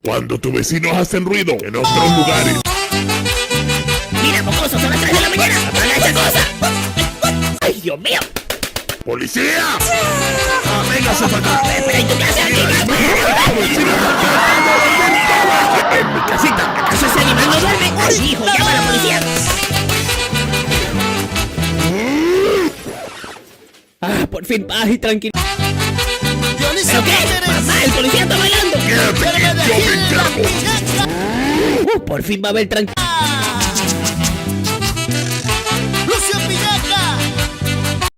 Cuando tus vecinos hacen ruido en otros lugares. Mira, mocoso, son las 3 de la mañana. ¡Apaga esa cosa! ¡Ay, Dios mío! ¡Policía! ¡Véngase para acá! Espera, ¿y tú qué haces aquí? ¡En mi casita! ¿Acaso ese animal no duerme? ¡Ay, hijo, llama a la policía! Ah, por fin paz y tranquilidad. ¿Pero qué? ¡Mamá, el policía está bailando! ¡Quédate aquí! ¡Yo me encargo! Por fin va a haber tranquilidad.